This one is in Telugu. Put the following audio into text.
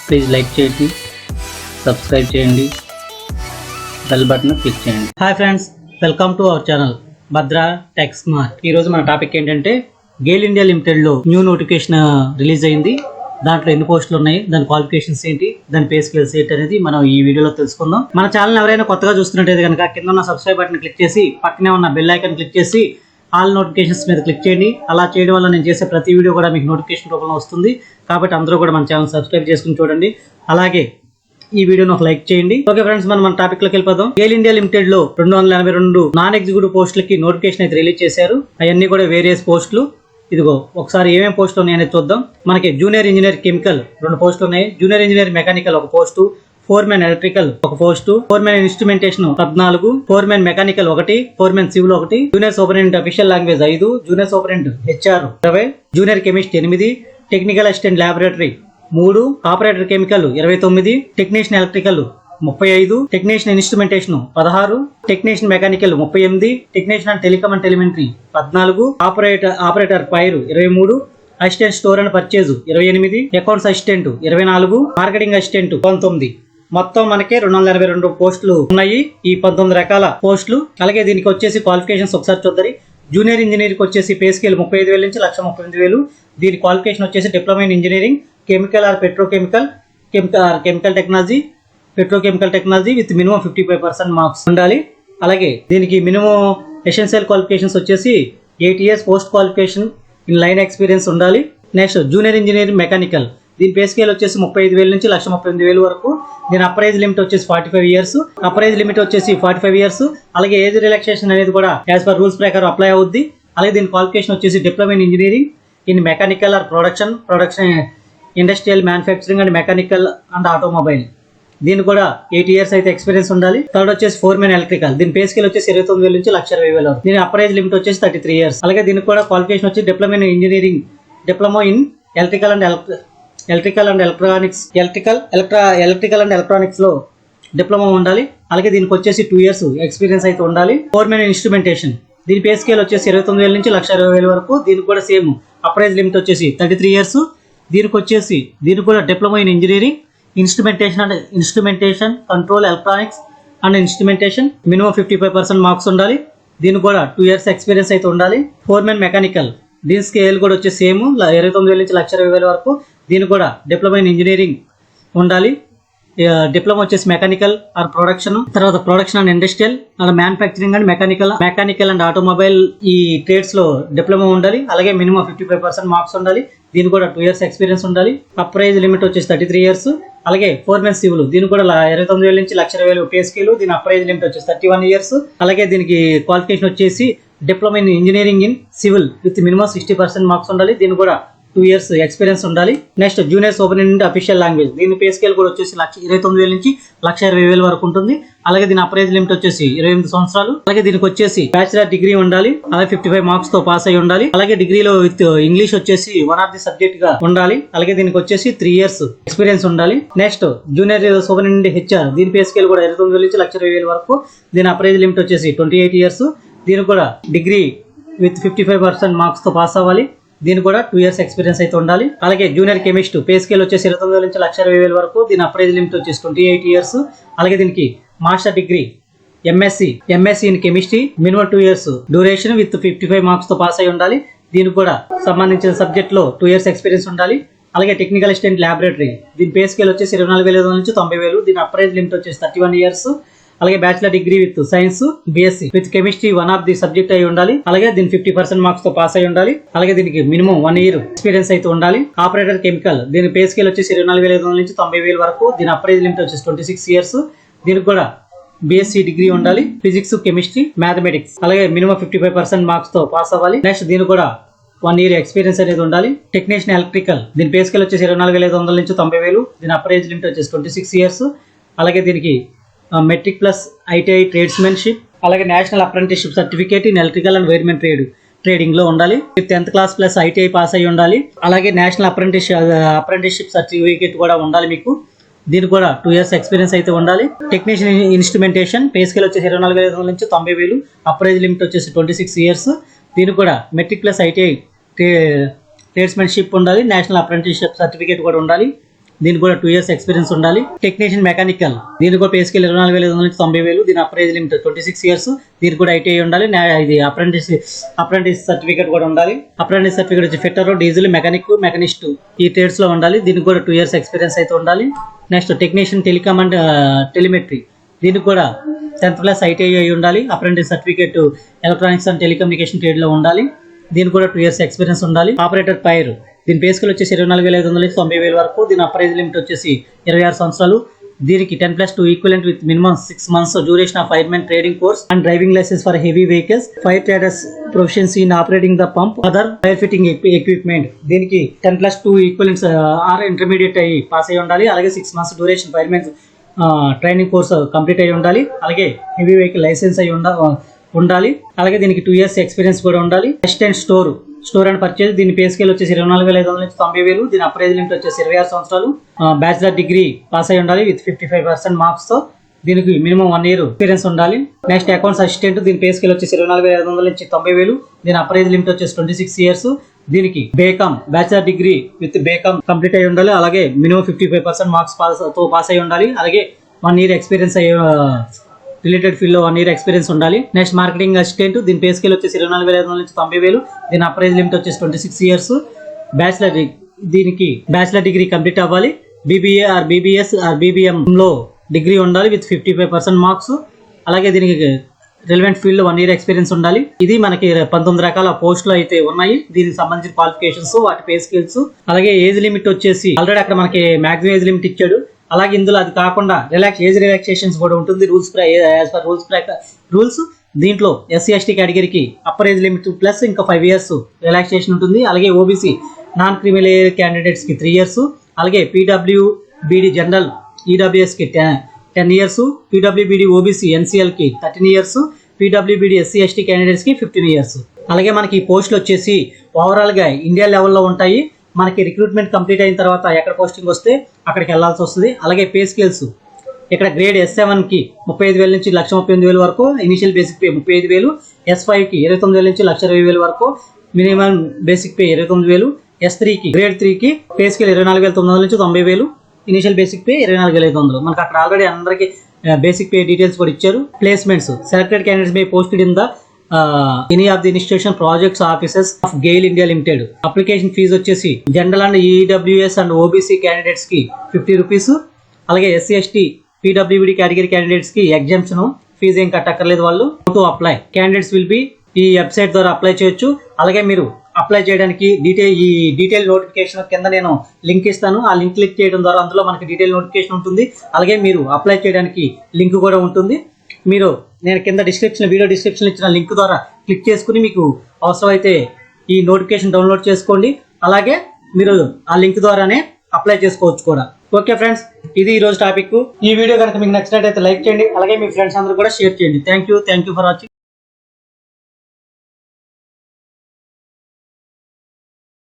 ప్లీజ్ లైక్ చేయండి, సబ్స్క్రైబ్ చేయండి, బెల్ బటన్ క్లిక్ చేయండి. Hi friends, welcome to our channel Bhadra tech smart. ఈరోజు మన టాపిక్ ఏంటంటే గేల్ ఇండియా లిమిటెడ్లో న్యూ నోటిఫికేషన్ రిలీజ్ అయింది. దాంట్లో ఎన్ని పోస్టులు ఉన్నాయి, దాని క్వాలిఫికేషన్స్ ఏంటి, దాని పే స్కేల్స్ ఏంటి అనేది మనం ఈ వీడియోలో తెలుసుకుందాం. మన ఛానల్ ఎవరైనా కొత్తగా చూస్తున్నట్టయితే కనుక కింద ఉన్న సబ్స్క్రైబ్ బటన్ క్లిక్ చేసి పక్కనే ఉన్న బెల్ ఐకాన్ క్లిక్ చేసి ఆల్ నోటిఫికేషన్స్ మీద క్లిక్ చేయండి. అలా చేయడం వల్ల నేను చేసే ప్రతి వీడియో కూడా మీకు నోటిఫికేషన్ రూపంలో వస్తుంది. కాబట్టి అందరూ కూడా మన ఛానల్ సబ్స్క్రైబ్ చేసుకుని చూడండి. అలాగే ఈ వీడియోని ఒక లైక్ చేయండి. ఓకే ఫ్రెండ్స్, మన టాపిక్ లోకి వెళ్ళిపోదాం. గేల్ ఇండియా లిమిటెడ్ లో 282 నాన్ ఎగ్జిక్యూటివ్ పోస్టులకి నోటిఫికేషన్ అయితే రిలీజ్ చేశారు. అవన్నీ కూడా వేరియస్ పోస్టులు. ఇదిగో ఒకసారి ఏమేమి పోస్టులు ఉన్నాయనేది చూద్దాం. మనకి జూనియర్ ఇంజనీర్ కెమికల్ 2 పోస్టులు ఉన్నాయి. Junior engineer mechanical 1 post, foreman electrical 1 post, foreman instrumentation 14, foreman mechanical 1, foreman civil 1, junior superintendent official language 5, junior superintendent HR 20, junior chemist 8, technical assistant laboratory 3, operator chemical 29, technician electrical 35, technician instrumentation 16, technician mechanical 38, technician and telecom and telemetry 14, operator fire 23, assistant store and purchase 28, accounts assistant 24, marketing assistant 19. మొత్తం మనకి 282 పోస్టులు ఉన్నాయి. ఈ 19 రకాల పోస్టులు. అలాగే దీనికి వచ్చేసి క్వాలిఫికేషన్స్ ఒకసారి చూద్దాం. జూనియర్ ఇంజనీర్కి వచ్చేసి పే స్కేల్ 35,000 నుంచి 1,38,000. దీని క్వాలిఫికేషన్ వచ్చేసి diploma in engineering, chemical or petrochemical, chemical technology, petrochemical technology with minimum 55% marks ఉండాలి. అలాగే దీనికి మినిమం ఎసెన్షియల్ క్వాలిఫికేషన్స్ వచ్చేసి 8 years post qualification in line experience ఉండాలి. నెక్స్ట్ జూనియర్ ఇంజనీరింగ్ మెకానికల్, దీని పే స్కేల్ వచ్చేసి 35,000 నుంచి 1,38,000 వరకు. దీని అప్పర్ ఏజ్ లిమిట్ వచ్చేసి 45 years, అప్పర్ ఏజ్ లిమిట్ వచ్చేసి 45 years. అలాగే ఏజ్ రిలాక్సేషన్ అనేది కూడా యాజ్ పర్ రూల్స్ ప్రకారం అప్లై అవుద్ది. అలాగే దీని క్వాలిఫికేషన్ వచ్చేసి diploma in engineering in mechanical are production industrial manufacturing and mechanical and automobile. దీని కూడా 8 years అయితే ఎక్స్పీరియన్స్ ఉండాలి. థర్డ్ వచ్చేసి ఫోర్మెన్ ఎలక్ట్రికల్, దీని పే స్కేల్ వచ్చేసి 29,000 నుంచి 1,20,000 వరకు. దీని అప్పర్ ఏజ్ లిమిట్ వచ్చేసి 33 years. అలాగే దీనికి కూడా క్వాలిఫికేషన్ వచ్చి diploma in engineering, diploma in electrical and electronics లో డిప్లొమా ఉండాలి. అలాగే దీనికి వచ్చేసి 2 years ఎక్స్పీరియన్స్ అయితే ఉండాలి. ఫోర్మెన్ ఇన్స్ట్రుమెంటేషన్, దీని పే స్కేల్ వచ్చేసి 29,000 నుంచి 1,20,000 వరకు. దీనికి కూడా సేమ్ అప్పర్ ఏజ్ లిమిట్ వచ్చేసి 33 years. దీనికి కూడా diploma in engineering instrumentation control electronics and instrumentation minimum 55% marks ఉండాలి. దీనికి కూడా 2 years ఎక్స్పీరియన్స్ అయితే ఉండాలి. ఫోర్మెన్ మెకానికల్, దీని స్కేల్ కూడా వచ్చి సేమ్ 29,000 నుంచి 1,20,000 వరకు. దీనికి కూడా డిప్లొమా ఇన్ ఇంజనీరింగ్ ఉండాలి. డిప్లొమా వచ్చేసి మెకానికల్ ఆర్ ప్రొడక్షన్, తర్వాత production and industrial and manufacturing and mechanical and automobile ఈ ట్రేడ్స్ లో డిప్లొమా ఉండాలి. అలాగే మినిమం 55% మార్క్స్ ఉండాలి. దీనికి కూడా 2 years ఎక్స్పీరియన్స్ ఉండాలి. అప్పర్ ఏజ్ లిమిట్ వచ్చేసి 33 years. అలాగే ఫోర్మెన్ సివిల్, దీనికి కూడా 29,000 నుంచి 1,20,000 పే స్కేల్. దీని అప్పర్ ఏజ్ లిమిట్ వచ్చేసి 31 years. అలాగే దీనికి క్వాలిఫికేషన్ వచ్చేసి diploma in engineering in civil with minimum 60% marks ఉండాలి. దీనికి కూడా 2 years ఎక్స్పీరియన్స్ ఉండాలి. Next junior superintendent official language, దీని పే స్కేల్ కూడా వచ్చేసి 29,000 నుంచి 1,20,000 వరకు ఉంటుంది. అలాగే దీని అప్పర్ ఏజ్ లిమిట్ వచ్చేసి 28 సంవత్సరాలు. అలాగే దీనికి వచ్చేసి బ్యాచిలర్ డిగ్రీ ఉండాలి. అలాగే 55 మార్క్స్ తో పాస్ అయి ఉండాలి. అలాగే డిగ్రీలో విత్ ఇంగ్లీష్ వచ్చేసి వన్ ఆఫ్ ది సబ్జెక్ట్ గా ఉండాలి. అలాగే దీనికి వచ్చేసి 3 years ఎక్స్పీరియన్స్ ఉండాలి. నెక్స్ట్ జూనియర్ సూపరింటెండెంట్ HR, దీని పే స్కేల్ కూడా 29,000 నుంచి 1,20,000 వరకు. దీని అప్పర్ ఏజ్ లిమిట్ వచ్చేసి 28 years. దీనికి కూడా డిగ్రీ విత్ 55% మార్క్స్ తో పాస్ అవ్వాలి. దీనికి కూడా 2 years ఎక్స్పీరియన్స్ అయితే ఉండాలి. అలాగే జూనియర్ కెమిస్ట్ పే స్కేల్ వచ్చేసి 29,000 నుంచి 1,20,000 వరకు. దీని అప్పర్ ఏజ్ లిమిట్ వచ్చేసి 28 years. అలాగే దీనికి master degree MSc in chemistry minimum 2 years duration with 55 marks తో పాస్ అయి ఉండాలి. దీనికి కూడా సంబంధించిన సబ్జెక్ట్ లో 2 years ఎక్స్పీరియన్స్ ఉండాలి. అలాగే టెక్నికల్ అసిస్టెంట్ ల్యాబొరేటరీ, దీని పే స్కేల్ వచ్చేసి 24,500 నుంచి 90,000. దీని అప్పర్ ఏజ్ లిమిట్ వచ్చేసి 31 years. అలాగే bachelor degree with science BSc with chemistry one of the subject అయి ఉండాలి. అలాగే దీని 50% మార్క్స్ తో పాస్ అయి ఉండాలి. అలాగే దీనికి మినిమం 1 year ఎక్స్పీరియన్స్ అయితే ఉండాలి. ఆపరేటర్ కెమికల్, దీని పే స్కేల్ వచ్చేసి 24,500 నుంచి 90,000 వరకు. దీని అప్పర్ ఏజ్ లిమిట్ వచ్చేసి 26 years. దీనికి కూడా BSc డిగ్రీ ఉండాలి. Physics, chemistry, mathematics. అలాగే మినిమం 55% మార్క్స్ తో పాస్ అవ్వాలి. నెక్స్ట్ దీనికి కూడా 1 year ఎక్స్పీరియన్స్ అనేది ఉండాలి. టెక్నీషియన్ ఎలక్ట్రికల్, దీని పే స్కేల్ వచ్చేసి 24,500 నుంచి 90,000. దీని అప్పర్ ఏజ్ లిమిట్ వచ్చేసి 26 years. అలాగే దీనికి మెట్రిక్ ప్లస్ ITI ట్రేడ్స్మెన్షిప్, అలాగే national apprenticeship certificate in electrical and wiremen trading లో ఉండాలి. 10th class plus ITI pass అయి ఉండాలి. అలాగే నేషనల్ అప్రెంటిస్షిప్ సర్టిఫికేట్ కూడా ఉండాలి మీకు. దీనికి కూడా 2 years ఎక్స్పీరియన్స్ అయితే ఉండాలి. టెక్నీషియన్ ఇన్స్ట్రుమెంటేషన్ పే స్కేల్ వచ్చేసి 24,500 నుంచి 90,000. అప్పర్ ఏజ్ లిమిట్ వచ్చేసి 26 years. దీనికి కూడా మెట్రిక్ ప్లస్ ITI ట్రేడ్స్మెన్షిప్ ఉండాలి. నేషనల్ అప్రెంటిస్షిప్ సర్టిఫికేట్ కూడా ఉండాలి. దీనికి కూడా 2 years ఎక్స్పీరియన్స్ ఉండాలి. టెక్నీషియన్ మెకానికల్ దీనికి కూడా పే స్కేల్ 24,500 నుంచి 90,000. దీని అప్రైజ్ లిమిట్ 26 years. దీనికి కూడా ఐటీఐ ఉండాలి. ఇది అప్రెంటిస్ సర్టిఫికేట్ కూడా ఉండాలి. అప్రెంటిస్ సర్టిఫికేట్ వచ్చి ఫిట్టర్, డీజిల్, మెకానిస్ట్ ఈ ట్రేడ్స్ లో ఉండాలి. దీనికి కూడా 2 years ఎక్స్పీరియన్స్ అయితే ఉండాలి. Next technician telecom and telemetry దీనికి కూడా 10th క్లాస్ ఐటీఐ అయి ఉండాలి. Apprentice certificate electronics and telecommunication trade లో ఉండాలి. దీనికి కూడా 2 years ఎక్స్పీరియన్స్ ఉండాలి. ఆపరేటర్ పైర్ దీని పే స్కేల్ వచ్చేసి 24,500 నుంచి 90,000 వరకు. దీని అప్రైజ్ లిమిట్ వచ్చేసి 26 సంవత్సరాలు. దీనికి 10+2 equivalent with minimum 6 months duration of firemen trading course and driving licence for heavy vehicles. Fire traders proficiency in operating the pump other fire fitting equipment. దీనికి 10+2 ఈక్వలెంట్స్ ఆర్ ఇంటర్మీడియట్ అయ్యి పాస్ అయ్యి ఉండాలి. అలాగే 6 months duration firemen training course complete అయ్యి ఉండాలి. అలాగే హెవీ వెహికల్ లైసెన్స్ అయ్యి ఉండాలి. అలాగే దీనికి 2 years ఎక్స్పీరియన్స్ కూడా ఉండాలి. అసిస్టెంట్ స్టోర్ అండ్ పర్చేజ్ దీని పే స్కేల్ వచ్చేసి 24,500 నుంచి 90,000. దీని అప్రైజ్ లిమిట్ వచ్చేసి 26 సంవత్సరాలు. బ్యాచిలర్ డిగ్రీ పాస్ అయి ఉండాలి విత్ 55% మార్క్స్ తో. దీనికి మినిమం 1 year ఎక్స్పీరియన్స్ ఉండాలి. నెక్స్ట్ అకౌంట్స్ అసిస్టెంట్ దీని పే స్కేల్ వచ్చేసి 24,500 నుంచి 90,000. దీని అప్రైజ్ లిమిట్ వచ్చేసి 26 years. దీనికి బేకామ్ బ్యాచిలర్ డిగ్రీ విత్ బేకామ్ కంప్లీట్ అయి ఉండాలి. అలాగే మినిమం 55% మార్క్స్ తో పాస్ అయి ఉండాలి. అలాగే 1 year ఎక్స్పీరియన్స్ అయ్యి రిలేటెడ్ ఫీల్డ్ లో 1 year ఎక్స్పీరియన్స్ ఉండాలి. నెక్స్ట్ మార్కెటింగ్ అసిస్టెంట్ దీని పే స్కేల్ వచ్చేసి 24,500 నుంచి 90,000. దీని అప్రైజ్ లిమిట్ వచ్చేసి 26 years. దీనికి బ్యాచిలర్ డిగ్రీ కంప్లీట్ అవ్వాలి. BBA or BBS or BBM లో డిగ్రీ ఉండాలి విత్ 55% మార్క్స్. అలాగే దీనికి రిలవెంట్ ఫీల్డ్ లో 1 year ఎక్స్పీరియన్స్ ఉండాలి. ఇది మనకి 19 రకాల పోస్టులు అయితే ఉన్నాయి. దీనికి సంబంధించిన క్వాలిఫికేషన్స్, వాటి పే స్కేల్స్, అలాగే ఏజ్ లిమిట్ వచ్చేసి ఆల్రెడీ అక్కడ మనకి మాక్సిమం ఏజ్ లిమిట్ ఇచ్చాడు. అలాగే ఇందులో అది కాకుండా ఏజ్ రిలాక్సేషన్స్ కూడా ఉంటుంది. రూల్స్ దీంట్లో ఎస్సీ ఎస్టీ కేటగిరీకి అప్పర్ ఏజ్ లిమిట్ ప్లస్ ఇంకా 5 years రిలాక్సేషన్ ఉంటుంది. అలాగే ఓబీసీ నాన్ క్రిమినల్ క్యాండిడేట్స్ కి 3 years. అలాగే పీడబ్ల్యూబీడీ జనరల్ ఈడబ్ల్యూఎస్ కి 10 years. పీడబ్ల్యూబీడీ ఓబీసీ ఎన్సీఎల్ కి 13 years. PWBD SC ST candidates కి 15 years. అలాగే మనకి ఈ పోస్టులు వచ్చేసి ఓవరాల్ గా ఇండియా లెవెల్లో ఉంటాయి. మనకి రిక్రూట్మెంట్ కంప్లీట్ అయిన తర్వాత ఎక్కడ పోస్టింగ్ వస్తే అక్కడికి వెళ్లాల్సి వస్తుంది. అలాగే పే స్కేల్స్ ఇక్కడ గ్రేడ్ S7 కి 35,000 నుంచి 1,38,000 వరకు ఇనిషియల్ బేసిక్ పే 35,000. S5 కి 29,000 నుంచి 1,20,000 వరకు మినిమం బేసిక్ పే 29,000. S3 కి గ్రేడ్ 3 కి పే స్కేల్ 24,900 నుంచి 90,000. Initial basic pay 24,500. మనకి అక్కడ ఆల్రెడీ అందరికి బేసిక్ పే డీటెయిల్స్ కూడా ఇచ్చారు. Placements selected candidates may posted in the any of the institution projects offices of GAIL India limited. Application fees వచ్చేసి general and EWS and OBC candidates కి 50 rupees. అలాగే SC ST PWB category candidates కి ఎగ్జామ్షన్ ఫీజు ఏం కట్టక్కర్లేదు. వాళ్ళు to apply candidates will be ఈ వెబ్సైట్ ద్వారా అప్లై చేయొచ్చు. అలాగే మీరు అప్లై చేయడానికి డీటెయిల్ నోటిఫికేషన్ కింద నేను లింక్ ఇస్తాను. ఆ లింక్ క్లిక్ చేయడం ద్వారా అందులో మనకి డీటెయిల్ నోటిఫికేషన్ ఉంటుంది. అలాగే మీరు అప్లై చేయడానికి లింక్ కూడా ఉంటుంది. మీరు నేను కింద వీడియో డిస్క్రిప్షన్ ఇచ్చిన లింక్ ద్వారా క్లిక్ చేసుకుని మీకు అవసరమైతే ఈ నోటిఫికేషన్ డౌన్లోడ్ చేసుకోండి. అలాగే మీరు ఆ లింక్ ద్వారానే అప్లై చేసుకోవచ్చు కూడా. ఓకే ఫ్రెండ్స్, ఇది ఈ రోజు టాపిక్. ఈ వీడియో కనుక మీకు నచ్చినట్లయితే లైక్ చేయండి. అలాగే మీ ఫ్రెండ్స్ అందరూ కూడా షేర్ చేయండి. Thank you for watching.